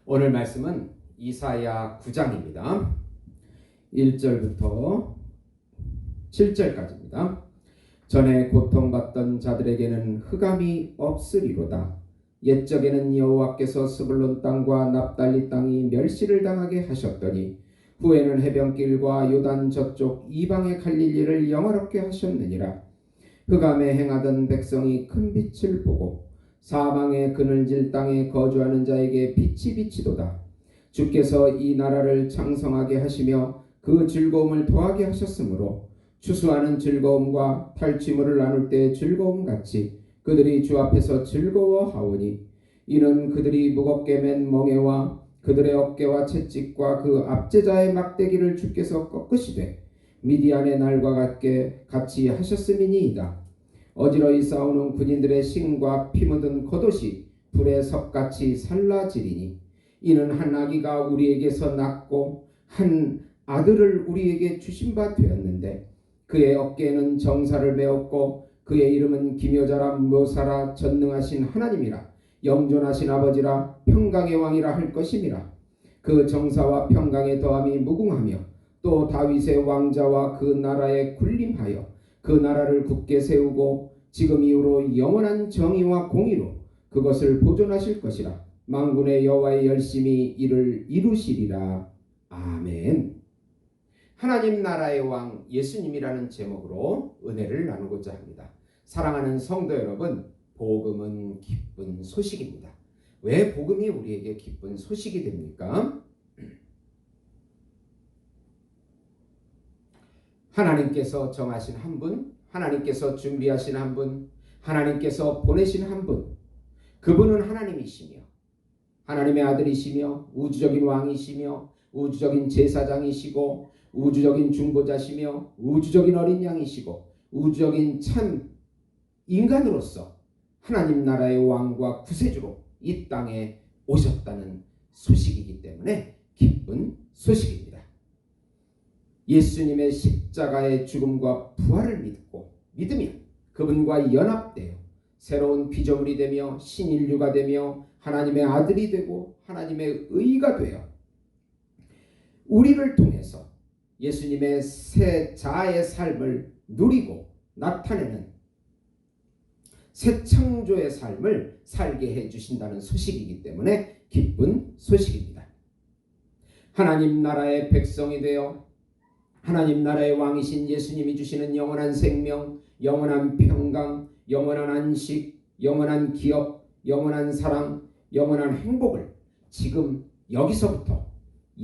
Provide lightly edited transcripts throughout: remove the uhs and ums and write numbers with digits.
오늘 말씀은 이사야 9장입니다. 1절부터 7절까지입니다. 전에 고통받던 자들에게는 흑암이 없으리로다. 옛적에는 여호와께서 스불론 땅과 납달리 땅이 멸시를 당하게 하셨더니 후에는 해변길과 요단 저쪽 이방의 갈릴리를 영화롭게 하셨느니라. 흑암에 행하던 백성이 큰 빛을 보고 사망의 그늘질 땅에 거주하는 자에게 빛이 비치도다. 주께서 이 나라를 창성하게 하시며 그 즐거움을 더하게 하셨으므로 추수하는 즐거움과 탈취물을 나눌 때의 즐거움 같이 그들이 주 앞에서 즐거워하오니 이는 그들이 무겁게 맨 멍에와 그들의 어깨와 채찍과 그 압제자의 막대기를 주께서 꺾으시되 미디안의 날과 같이 하셨음이니이다. 어지러이 싸우는 군인들의 신과 피 묻은 겉옷이 불의 섭같이 살라지리니 이는 한 아기가 우리에게서 낳고 한 아들을 우리에게 주신 바 되었는데 그의 어깨에는 정사를 메었고 그의 이름은 기묘자라 묘사라 전능하신 하나님이라 영존하신 아버지라 평강의 왕이라 할 것임이라. 그 정사와 평강의 더함이 무궁하며 또 다윗의 왕자와 그 나라에 군림하여 그 나라를 굳게 세우고 지금 이후로 영원한 정의와 공의로 그것을 보존하실 것이라. 만군의 여호와의 열심히 이를 이루시리라. 아멘. 하나님 나라의 왕 예수님이라는 제목으로 은혜를 나누고자 합니다. 사랑하는 성도 여러분, 복음은 기쁜 소식입니다. 왜 복음이 우리에게 기쁜 소식이 됩니까? 하나님께서 정하신 한 분, 하나님께서 준비하신 한 분, 하나님께서 보내신 한 분, 그분은 하나님이시며 하나님의 아들이시며 우주적인 왕이시며 우주적인 제사장이시고 우주적인 중보자시며 우주적인 어린 양이시고 우주적인 참 인간으로서 하나님 나라의 왕과 구세주로 이 땅에 오셨다는 소식이기 때문에 기쁜 소식입니다. 예수님의 십자가의 죽음과 부활을 믿으면 그분과 연합되어 새로운 피조물이 되며 신인류가 되며 하나님의 아들이 되고 하나님의 의가 되어 우리를 통해서 예수님의 새 자아의 삶을 누리고 나타내는 새 창조의 삶을 살게 해주신다는 소식이기 때문에 기쁜 소식입니다. 하나님 나라의 백성이 되어 하나님 나라의 왕이신 예수님이 주시는 영원한 생명, 영원한 평강, 영원한 안식, 영원한 기업, 영원한 사랑, 영원한 행복을 지금 여기서부터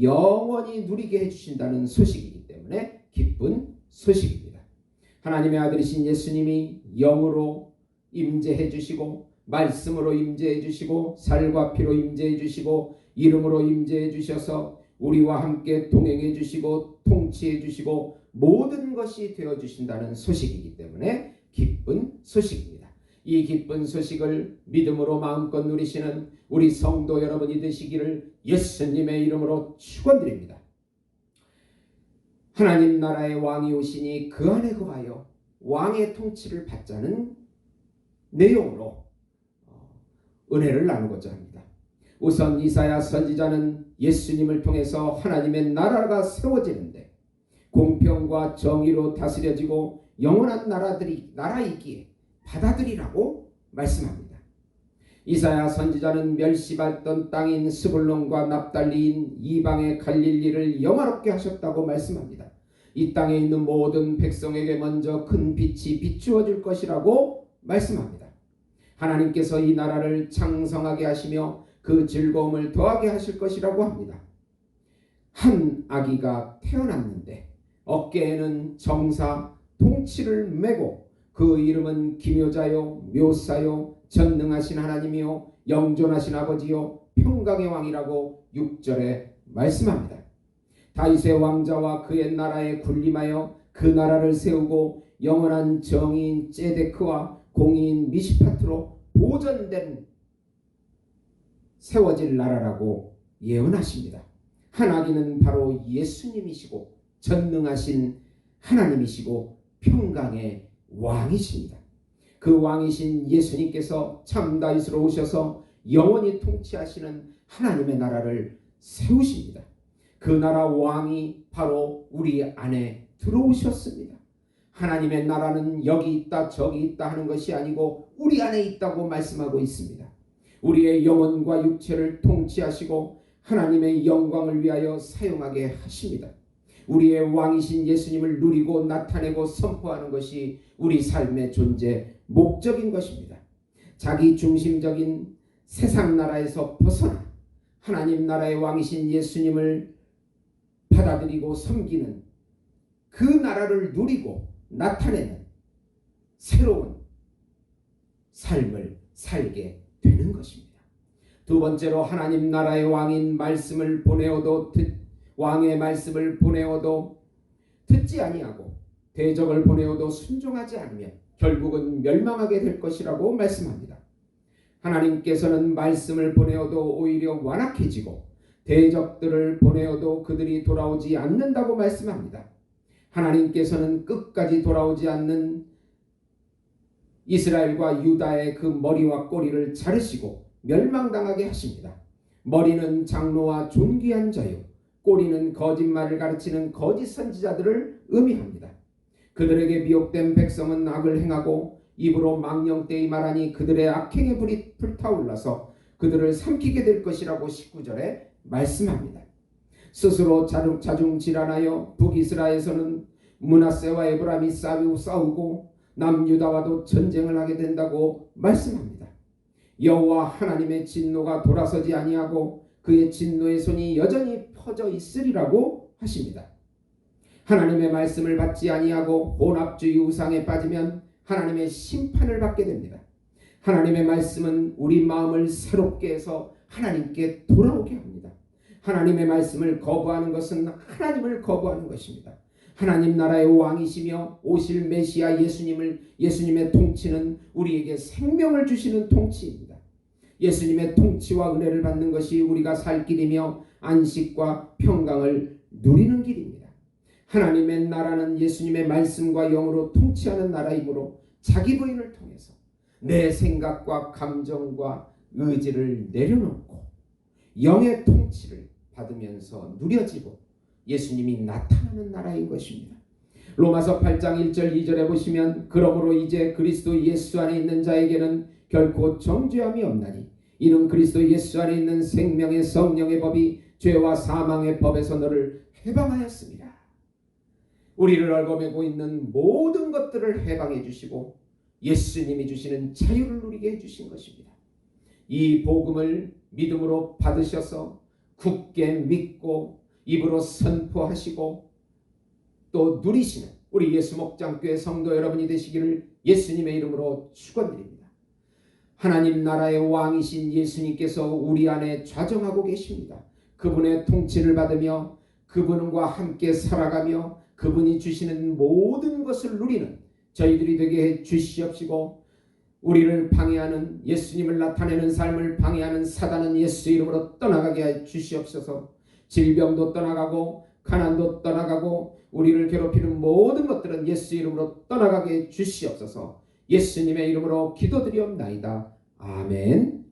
영원히 누리게 해주신다는 소식이기 때문에 기쁜 소식입니다. 하나님의 아들이신 예수님이 영으로 임재해 주시고 말씀으로 임재해 주시고 살과 피로 임재해 주시고 이름으로 임재해 주셔서 우리와 함께 동행해 주시고 통치해 주시고 모든 것이 되어 주신다는 소식이기 때문에 기쁜 소식입니다. 이 기쁜 소식을 믿음으로 마음껏 누리시는 우리 성도 여러분이 되시기를 예수님의 이름으로 축원드립니다. 하나님 나라의 왕이 오시니 그 안에 거하여 왕의 통치를 받자는 내용으로 은혜를 나누고자 합니다. 우선 이사야 선지자는 예수님을 통해서 하나님의 나라가 세워지는데 공평과 정의로 다스려지고 영원한 나라이기에 받아들이라고 말씀합니다. 이사야 선지자는 멸시받던 땅인 스불론과 납달리인 이방의 갈릴리를 영화롭게 하셨다고 말씀합니다. 이 땅에 있는 모든 백성에게 먼저 큰 빛이 비추어 줄 것이라고 말씀합니다. 하나님께서 이 나라를 창성하게 하시며 그 즐거움을 더하게 하실 것이라고 합니다. 한 아기가 태어났는데 어깨에는 정사, 통치를 메고 그 이름은 기묘자요 묘사요 전능하신 하나님이요 영존하신 아버지요 평강의 왕이라고 6절에 말씀합니다. 다윗의 왕자와 그의 나라에 군림하여 그 나라를 세우고 영원한 정의인 ጼ데크와 공의인 미시파트로 보존된 세워질 나라라고 예언하십니다. 한 아기는 바로 예수님이시고 전능하신 하나님이시고 평강의 왕이십니다. 그 왕이신 예수님께서 참 다윗으로 오셔서 영원히 통치하시는 하나님의 나라를 세우십니다. 그 나라 왕이 바로 우리 안에 들어오셨습니다. 하나님의 나라는 여기 있다 저기 있다 하는 것이 아니고 우리 안에 있다고 말씀하고 있습니다. 우리의 영혼과 육체를 통치하시고 하나님의 영광을 위하여 사용하게 하십니다. 우리의 왕이신 예수님을 누리고 나타내고 선포하는 것이 우리 삶의 존재 목적인 것입니다. 자기 중심적인 세상 나라에서 벗어나 하나님 나라의 왕이신 예수님을 받아들이고 섬기는 그 나라를 누리고 나타내는 새로운 삶을 살게 되는 것입니다. 두 번째로 하나님 나라의 왕인 말씀을 보내어도 왕의 말씀을 보내어도 듣지 아니하고 대적을 보내어도 순종하지 않으면 결국은 멸망하게 될 것이라고 말씀합니다. 하나님께서는 말씀을 보내어도 오히려 완악해지고 대적들을 보내어도 그들이 돌아오지 않는다고 말씀합니다. 하나님께서는 끝까지 돌아오지 않는 이스라엘과 유다의 그 머리와 꼬리를 자르시고 멸망당하게 하십니다. 머리는 장로와 존귀한 자요, 꼬리는 거짓말을 가르치는 거짓 선지자들을 의미합니다. 그들에게 미혹된 백성은 악을 행하고 입으로 망령되이 말하니 그들의 악행의 불이 불타올라서 그들을 삼키게 될 것이라고 19절에 말씀합니다. 스스로 자중질환하여 북이스라엘에서는 므낫세와 에브라임이 싸우고 남유다와도 전쟁을 하게 된다고 말씀합니다. 여호와 하나님의 진노가 돌아서지 아니하고 그의 진노의 손이 여전히 퍼져 있으리라고 하십니다. 하나님의 말씀을 받지 아니하고 혼합주의 우상에 빠지면 하나님의 심판을 받게 됩니다. 하나님의 말씀은 우리 마음을 새롭게 해서 하나님께 돌아오게 합니다. 하나님의 말씀을 거부하는 것은 하나님을 거부하는 것입니다. 하나님 나라의 왕이시며 오실 메시아 예수님의 통치는 우리에게 생명을 주시는 통치입니다. 예수님의 통치와 은혜를 받는 것이 우리가 살 길이며 안식과 평강을 누리는 길입니다. 하나님의 나라는 예수님의 말씀과 영으로 통치하는 나라이므로 자기 부인을 통해서 내 생각과 감정과 의지를 내려놓고 영의 통치를 받으면서 누려지고 예수님이 나타나는 나라인 것입니다. 로마서 8장 1절 2절에 보시면 그러므로 이제 그리스도 예수 안에 있는 자에게는 결코 정죄함이 없나니 이는 그리스도 예수 안에 있는 생명의 성령의 법이 죄와 사망의 법에서 너를 해방하였습니다. 우리를 얽어매고 있는 모든 것들을 해방해 주시고 예수님이 주시는 자유를 누리게 해주신 것입니다. 이 복음을 믿음으로 받으셔서 굳게 믿고 입으로 선포하시고 또 누리시는 우리 예수목장교회 성도 여러분이 되시기를 예수님의 이름으로 축원드립니다. 하나님 나라의 왕이신 예수님께서 우리 안에 좌정하고 계십니다. 그분의 통치를 받으며 그분과 함께 살아가며 그분이 주시는 모든 것을 누리는 저희들이 되게 해 주시옵시고 우리를 방해하는 예수님을 나타내는 삶을 방해하는 사단은 예수 이름으로 떠나가게 해 주시옵소서. 질병도 떠나가고 가난도 떠나가고 우리를 괴롭히는 모든 것들은 예수 이름으로 떠나가게 해 주시옵소서. 예수님의 이름으로 기도드리옵나이다. 아멘.